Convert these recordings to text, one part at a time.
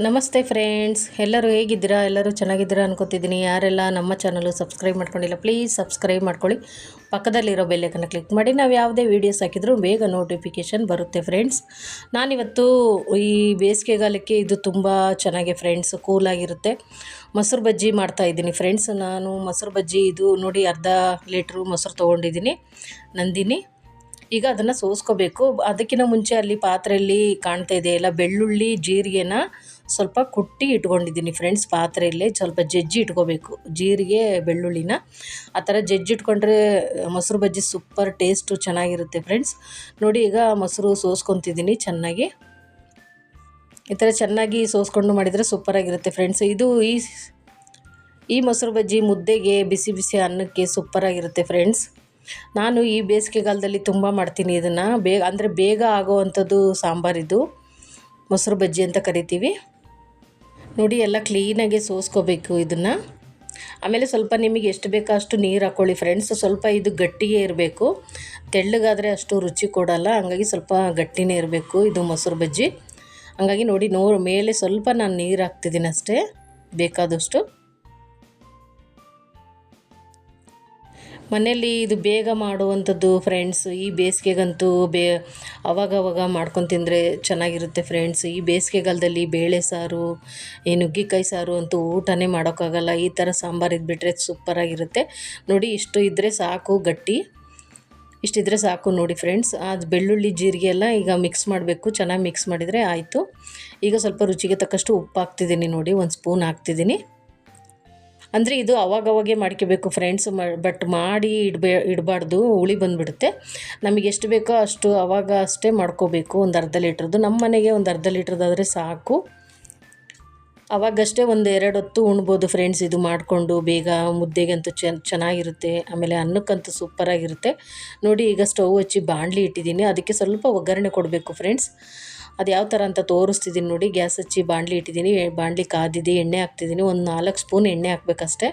ನಮಸ್ತೆ ಫ್ರೆಂಡ್ಸ್, ಎಲ್ಲರೂ ಹೇಗಿದ್ದೀರಾ? ಎಲ್ಲರೂ ಚೆನ್ನಾಗಿದ್ದೀರಾ ಅನ್ಕೋತಿದ್ದೀನಿ. ಯಾರೆಲ್ಲ ನಮ್ಮ ಚಾನಲು ಸಬ್ಸ್ಕ್ರೈಬ್ ಮಾಡ್ಕೊಂಡಿಲ್ಲ ಪ್ಲೀಸ್ ಸಬ್ಸ್ಕ್ರೈಬ್ ಮಾಡ್ಕೊಳ್ಳಿ. ಪಕ್ಕದಲ್ಲಿರೋ ಬೆಲ್ಲೈಕನ್ನ ಕ್ಲಿಕ್ ಮಾಡಿ ನಾವು ಯಾವುದೇ ವೀಡಿಯೋಸ್ ಹಾಕಿದರೂ ಬೇಗ ನೋಟಿಫಿಕೇಷನ್ ಬರುತ್ತೆ. ಫ್ರೆಂಡ್ಸ್, ನಾನಿವತ್ತು ಈ ಬೇಸಿಗೆಗಾಲಕ್ಕೆ ಇದು ತುಂಬ ಚೆನ್ನಾಗಿ ಫ್ರೆಂಡ್ಸ್, ಕೂಲಾಗಿರುತ್ತೆ. ಮೊಸರು ಬಜ್ಜಿ ಮಾಡ್ತಾಯಿದ್ದೀನಿ ಫ್ರೆಂಡ್ಸ್. ನಾನು ಮೊಸರು ಬಜ್ಜಿ ಇದು ನೋಡಿ ಅರ್ಧ ಲೀಟ್ರು ಮೊಸರು ತೊಗೊಂಡಿದ್ದೀನಿ ನಂದಿನಿ. ಈಗ ಅದನ್ನು ಸೋಸ್ಕೋಬೇಕು. ಅದಕ್ಕಿಂತ ಮುಂಚೆ ಅಲ್ಲಿ ಪಾತ್ರೆಯಲ್ಲಿ ಕಾಣ್ತಾ ಇದೆ ಎಲ್ಲ ಬೆಳ್ಳುಳ್ಳಿ ಜೀರಿಗೆನ ಸ್ವಲ್ಪ ಕುಟ್ಟಿ ಇಟ್ಕೊಂಡಿದ್ದೀನಿ ಫ್ರೆಂಡ್ಸ್. ಪಾತ್ರೆಯಲ್ಲೇ ಸ್ವಲ್ಪ ಜಜ್ಜಿ ಇಟ್ಕೋಬೇಕು ಜೀರಿಗೆ ಬೆಳ್ಳುಳ್ಳಿನ. ಆ ಥರ ಜಜ್ಜಿ ಇಟ್ಕೊಂಡ್ರೆ ಮೊಸರು ಬಜ್ಜಿ ಸೂಪರ್ ಟೇಸ್ಟು ಚೆನ್ನಾಗಿರುತ್ತೆ ಫ್ರೆಂಡ್ಸ್. ನೋಡಿ ಈಗ ಮೊಸರು ಸೋಸ್ಕೊತಿದ್ದೀನಿ ಚೆನ್ನಾಗಿ. ಈ ಥರ ಚೆನ್ನಾಗಿ ಸೋಸ್ಕೊಂಡು ಮಾಡಿದರೆ ಸೂಪರಾಗಿರುತ್ತೆ ಫ್ರೆಂಡ್ಸ್. ಇದು ಈ ಮೊಸರು ಬಜ್ಜಿ ಮುದ್ದೆಗೆ ಬಿಸಿ ಬಿಸಿ ಅನ್ನಕ್ಕೆ ಸೂಪರಾಗಿರುತ್ತೆ ಫ್ರೆಂಡ್ಸ್. ನಾನು ಈ ಬೇಸಿಗೆಗಾಲದಲ್ಲಿ ತುಂಬ ಮಾಡ್ತೀನಿ ಇದನ್ನು. ಬೇಗ ಆಗೋವಂಥದ್ದು ಸಾಂಬಾರಿದು, ಮೊಸರು ಬಜ್ಜಿ ಅಂತ ಕರಿತೀವಿ. ನೋಡಿ ಎಲ್ಲ ಕ್ಲೀನಾಗಿ ಸೋಸ್ಕೋಬೇಕು ಇದನ್ನು. ಆಮೇಲೆ ಸ್ವಲ್ಪ ನಿಮಗೆ ಎಷ್ಟು ಬೇಕೋ ಅಷ್ಟು ನೀರು ಹಾಕ್ಕೊಳ್ಳಿ ಫ್ರೆಂಡ್ಸ್. ಸ್ವಲ್ಪ ಇದು ಗಟ್ಟಿಗೆ ಇರಬೇಕು, ತೆಳ್ಳಗಾದರೆ ಅಷ್ಟು ರುಚಿ ಕೊಡಲ್ಲ. ಹಂಗಾಗಿ ಸ್ವಲ್ಪ ಗಟ್ಟಿನೇ ಇರಬೇಕು ಇದು ಮೊಸರು ಬಜ್ಜಿ. ಹಂಗಾಗಿ ನೋಡಿ ಮೇಲೆ ಸ್ವಲ್ಪ ನಾನು ನೀರು ಹಾಕ್ತಿದ್ದೀನಿ ಅಷ್ಟೇ, ಬೇಕಾದಷ್ಟು. ಮನೆಯಲ್ಲಿ ಇದು ಬೇಗ ಮಾಡುವಂಥದ್ದು ಫ್ರೆಂಡ್ಸ್. ಈ ಬೇಸಿಗೆಗಂತೂ ಅವಾಗವಾಗ ಮಾಡ್ಕೊಂಡು ತಿಂದರೆ ಚೆನ್ನಾಗಿರುತ್ತೆ ಫ್ರೆಂಡ್ಸ್. ಈ ಬೇಸಿಗೆಗಾಲದಲ್ಲಿ ಬೇಳೆ ಸಾರು, ಈ ನುಗ್ಗೆಕಾಯಿ ಸಾರು ಅಂತೂ ಊಟನೇ ಮಾಡೋಕ್ಕಾಗಲ್ಲ. ಈ ಥರ ಸಾಂಬಾರು ಇದ್ಬಿಟ್ರೆ ಸೂಪರಾಗಿರುತ್ತೆ. ನೋಡಿ ಇಷ್ಟು ಇದ್ದರೆ ಸಾಕು, ಗಟ್ಟಿ ಇಷ್ಟಿದ್ರೆ ಸಾಕು ನೋಡಿ ಫ್ರೆಂಡ್ಸ್. ಅದು ಬೆಳ್ಳುಳ್ಳಿ ಜೀರಿಗೆ ಎಲ್ಲ ಈಗ ಮಿಕ್ಸ್ ಮಾಡಬೇಕು. ಚೆನ್ನಾಗಿ ಮಿಕ್ಸ್ ಮಾಡಿದರೆ ಆಯಿತು. ಈಗ ಸ್ವಲ್ಪ ರುಚಿಗೆ ತಕ್ಕಷ್ಟು ಉಪ್ಪು ಹಾಕ್ತಿದ್ದೀನಿ ನೋಡಿ, 1 ಸ್ಪೂನ್ ಹಾಕ್ತಿದ್ದೀನಿ. ಅಂದರೆ ಇದು ಅವಾಗವಾಗೇ ಮಾಡ್ಕೋಬೇಕು ಫ್ರೆಂಡ್ಸ್. ಬಟ್ ಮಾಡಿ ಇಡಬಾರ್ದು, ಹುಳಿ ಬಂದುಬಿಡುತ್ತೆ. ನಮಗೆ ಎಷ್ಟು ಬೇಕೋ ಅಷ್ಟು ಅವಾಗ ಅಷ್ಟೇ ಮಾಡ್ಕೋಬೇಕು. ಒಂದು ಅರ್ಧ ಲೀಟ್ರದ್ದು, ನಮ್ಮ ಮನೆಗೆ ಒಂದು ಅರ್ಧ ಲೀಟ್ರದ್ದಾದರೆ ಸಾಕು. ಅವಾಗಷ್ಟೇ 1-2 ಹೊತ್ತು ಉಣ್ಬೋದು ಫ್ರೆಂಡ್ಸ್. ಇದು ಮಾಡಿಕೊಂಡು ಬೇಗ ಮುದ್ದೆಗಂತೂ ಚೆನ್ನಾಗಿರುತ್ತೆ. ಆಮೇಲೆ ಅನ್ನಕ್ಕಂತೂ ಸೂಪರಾಗಿರುತ್ತೆ. ನೋಡಿ ಈಗ ಸ್ಟವ್ ಹಚ್ಚಿ ಬಾಣಲಿ ಇಟ್ಟಿದ್ದೀನಿ. ಅದಕ್ಕೆ ಸ್ವಲ್ಪ ಒಗ್ಗರಣೆ ಕೊಡಬೇಕು ಫ್ರೆಂಡ್ಸ್. ಅದು ಯಾವ ಥರ ಅಂತ ತೋರಿಸ್ತಿದ್ದೀನಿ ನೋಡಿ. ಗ್ಯಾಸ್ ಹಚ್ಚಿ ಬಾಣಲಿ ಇಟ್ಟಿದ್ದೀನಿ. ಬಾಣಲಿ ಕಾದಿದೆ, ಎಣ್ಣೆ ಹಾಕ್ತಿದ್ದೀನಿ. ಒಂದು 4 ಸ್ಪೂನ್ ಎಣ್ಣೆ ಹಾಕಬೇಕಷ್ಟೆ.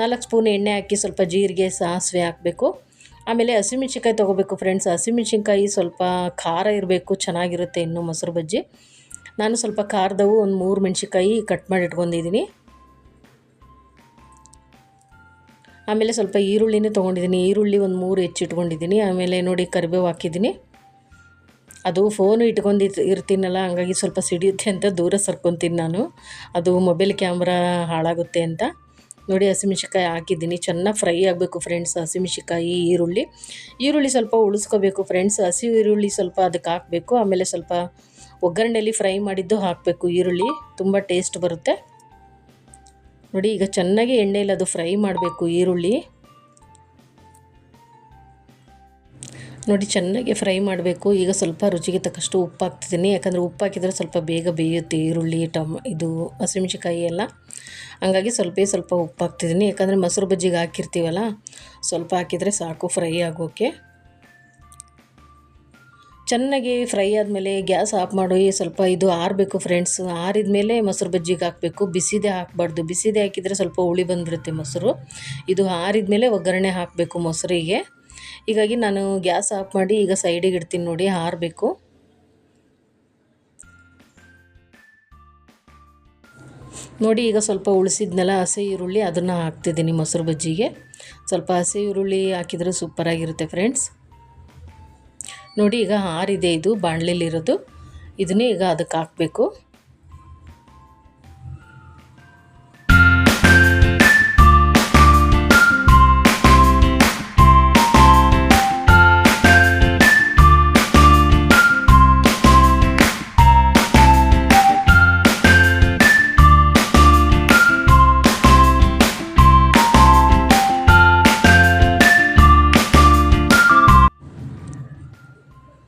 4 ಸ್ಪೂನ್ ಎಣ್ಣೆ ಹಾಕಿ ಸ್ವಲ್ಪ ಜೀರಿಗೆ ಸಾಸಿವೆ ಹಾಕಬೇಕು. ಆಮೇಲೆ ಹಸಿಮೆಣ್ಸಿನ್ಕಾಯಿ ತೊಗೋಬೇಕು ಫ್ರೆಂಡ್ಸ್. ಹಸಿಮೆಣ್ಸಿನ್ಕಾಯಿ ಸ್ವಲ್ಪ ಖಾರ ಇರಬೇಕು, ಚೆನ್ನಾಗಿರುತ್ತೆ ಇನ್ನು ಮೊಸರು ಬಜ್ಜಿ. ನಾನು ಸ್ವಲ್ಪ ಖಾರದವು ಒಂದು 3 ಮೆಣಸಿನ್ಕಾಯಿ ಕಟ್ ಮಾಡಿ ಇಟ್ಕೊಂಡಿದ್ದೀನಿ. ಆಮೇಲೆ ಸ್ವಲ್ಪ ಈರುಳ್ಳಿನೇ ತೊಗೊಂಡಿದ್ದೀನಿ. ಈರುಳ್ಳಿ ಒಂದು 3 ಹೆಚ್ಚಿಟ್ಕೊಂಡಿದ್ದೀನಿ. ಆಮೇಲೆ ನೋಡಿ ಕರಿಬೇವು ಹಾಕಿದ್ದೀನಿ. ಅದು ಫೋನು ಇರ್ತೀನಲ್ಲ, ಹಂಗಾಗಿ ಸ್ವಲ್ಪ ಸಿಡಿಯುತ್ತೆ ಅಂತ ದೂರ ಸರ್ಕೊತೀನಿ ನಾನು. ಅದು ಮೊಬೈಲ್ ಕ್ಯಾಮ್ರಾ ಹಾಳಾಗುತ್ತೆ ಅಂತ. ನೋಡಿ ಹಸಿಮೆಣ್ಸಿನ್ಕಾಯಿ ಹಾಕಿದ್ದೀನಿ. ಚೆನ್ನಾಗಿ ಫ್ರೈ ಆಗಬೇಕು ಫ್ರೆಂಡ್ಸ್ ಹಸಿಮೆಣ್ಸಿನ್ಕಾಯಿ, ಈರುಳ್ಳಿ ಸ್ವಲ್ಪ ಉಳಿಸ್ಕೋಬೇಕು ಫ್ರೆಂಡ್ಸ್. ಹಸಿ ಈರುಳ್ಳಿ ಸ್ವಲ್ಪ ಅದಕ್ಕೆ ಹಾಕಬೇಕು. ಆಮೇಲೆ ಸ್ವಲ್ಪ ಒಗ್ಗರಣೆಯಲ್ಲಿ ಫ್ರೈ ಮಾಡಿದ್ದು ಹಾಕಬೇಕು. ಈರುಳ್ಳಿ ತುಂಬ ಟೇಸ್ಟ್ ಬರುತ್ತೆ ನೋಡಿ. ಈಗ ಚೆನ್ನಾಗಿ ಎಣ್ಣೆಯಲ್ಲಿ ಅದು ಫ್ರೈ ಮಾಡಬೇಕು ಈರುಳ್ಳಿ. ನೋಡಿ ಚೆನ್ನಾಗಿ ಫ್ರೈ ಮಾಡಬೇಕು. ಈಗ ಸ್ವಲ್ಪ ರುಚಿಗೆ ತಕ್ಕಷ್ಟು ಉಪ್ಪು ಹಾಕ್ತಿದ್ದೀನಿ. ಯಾಕಂದರೆ ಉಪ್ಪು ಹಾಕಿದರೆ ಸ್ವಲ್ಪ ಬೇಗ ಬೇಯುತ್ತೆ ಈರುಳ್ಳಿ, ಇದು ಹಸಿಮೆಣ್ಸಿನ್ಕಾಯಿ ಎಲ್ಲ. ಹಂಗಾಗಿ ಸ್ವಲ್ಪ ಉಪ್ಪು ಹಾಕ್ತಿದ್ದೀನಿ. ಯಾಕಂದರೆ ಮೊಸರು ಬಜ್ಜಿಗೆ ಹಾಕಿರ್ತೀವಲ್ಲ, ಸ್ವಲ್ಪ ಹಾಕಿದರೆ ಸಾಕು ಫ್ರೈ ಆಗೋಕ್ಕೆ. ಚೆನ್ನಾಗಿ ಫ್ರೈ ಆದಮೇಲೆ ಗ್ಯಾಸ್ ಆಫ್ ಮಾಡಿ ಸ್ವಲ್ಪ ಇದು ಆರಬೇಕು ಫ್ರೆಂಡ್ಸ್. ಆರಿದ ಮೇಲೆ ಮೊಸರು ಬಜ್ಜಿಗೆ ಹಾಕಬೇಕು. ಬಿಸಿದೇ ಹಾಕಬಾರ್ದು. ಬಿಸಿದೇ ಹಾಕಿದರೆ ಸ್ವಲ್ಪ ಹುಳಿ ಬಂದುಬಿಡುತ್ತೆ ಮೊಸರು. ಇದು ಆರಿದ ಮೇಲೆ ಒಗ್ಗರಣೆ ಹಾಕಬೇಕು ಮೊಸರಿಗೆ. ಹೀಗಾಗಿ ನಾನು ಗ್ಯಾಸ್ ಆಫ್ ಮಾಡಿ ಈಗ ಸೈಡಿಗೆ ಇಡ್ತೀನಿ ನೋಡಿ, ಆರಬೇಕು. ನೋಡಿ ಈಗ ಸ್ವಲ್ಪ ಉಳಿಸಿದ್ನೆಲ್ಲ ಹಸಿ ಈರುಳ್ಳಿ ಅದನ್ನು ಹಾಕ್ತಿದ್ದೀನಿ ಮೊಸರು ಬಜ್ಜಿಗೆ. ಸ್ವಲ್ಪ ಹಸಿ ಈರುಳ್ಳಿ ಹಾಕಿದರೆ ಸೂಪರಾಗಿರುತ್ತೆ ಫ್ರೆಂಡ್ಸ್. ನೋಡಿ ಈಗ ಆರಿದೆ ಇದು ಬಾಣಲೆಯಲ್ಲಿರೋದು. ಇದನ್ನೇ ಈಗ ಅದಕ್ಕೆ ಹಾಕಬೇಕು.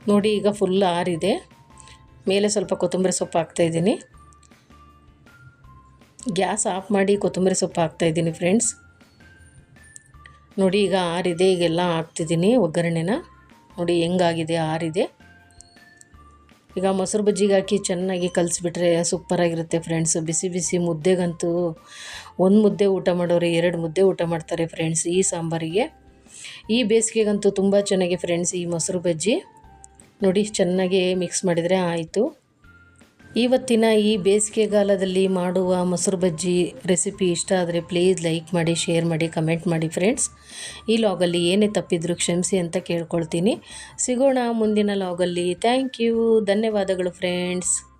ನೋಡಿ ಈಗ ಫುಲ್ ಆರಿದೆ. ಮೇಲೆ ಸ್ವಲ್ಪ ಕೊತ್ತಂಬರಿ ಸೊಪ್ಪು ಹಾಕ್ತಾಯಿದ್ದೀನಿ. ಗ್ಯಾಸ್ ಆಫ್ ಮಾಡಿ ಕೊತ್ತಂಬರಿ ಸೊಪ್ಪು ಹಾಕ್ತಾಯಿದ್ದೀನಿ ಫ್ರೆಂಡ್ಸ್. ನೋಡಿ ಈಗ ಆರಿದೆ. ಈಗೆಲ್ಲ ಹಾಕ್ತಿದ್ದೀನಿ ಒಗ್ಗರಣೆನ. ನೋಡಿ ಹೆಂಗಾಗಿದೆ, ಆರಿದೆ. ಈಗ ಮೊಸರು ಬಜ್ಜಿಗೆ ಹಾಕಿ ಚೆನ್ನಾಗಿ ಕಲಿಸ್ಬಿಟ್ರೆ ಸೂಪರಾಗಿರುತ್ತೆ ಫ್ರೆಂಡ್ಸ್. ಬಿಸಿ ಬಿಸಿ ಮುದ್ದೆಗಂತೂ 1 ಮುದ್ದೆ ಊಟ ಮಾಡೋರು 2 ಮುದ್ದೆ ಊಟ ಮಾಡ್ತಾರೆ ಫ್ರೆಂಡ್ಸ್ ಈ ಸಾಂಬಾರಿಗೆ. ಈ ಬೇಸಿಗೆಗಂತೂ ತುಂಬ ಚೆನ್ನಾಗಿ ಫ್ರೆಂಡ್ಸ್ ಈ ಮೊಸರು ಬಜ್ಜಿ. ನೋಡಿ ಚೆನ್ನಾಗಿ ಮಿಕ್ಸ್ ಮಾಡಿದರೆ ಆಯಿತು. ಇವತ್ತಿನ ಈ ಬೇಸಿಗೆಗಾಲದಲ್ಲಿ ಮಾಡುವ ಮೊಸರು ಬಜ್ಜಿ ರೆಸಿಪಿ ಇಷ್ಟ ಆದರೆ ಪ್ಲೀಸ್ ಲೈಕ್ ಮಾಡಿ, ಶೇರ್ ಮಾಡಿ, ಕಮೆಂಟ್ ಮಾಡಿ ಫ್ರೆಂಡ್ಸ್. ಈ ಲಾಗಲ್ಲಿ ಏನೇ ತಪ್ಪಿದ್ರೂ ಕ್ಷಮಿಸಿ ಅಂತ ಕೇಳ್ಕೊಳ್ತೀನಿ. ಸಿಗೋಣ ಮುಂದಿನ ಲಾಗಲ್ಲಿ. ಥ್ಯಾಂಕ್ ಯು, ಧನ್ಯವಾದಗಳು ಫ್ರೆಂಡ್ಸ್.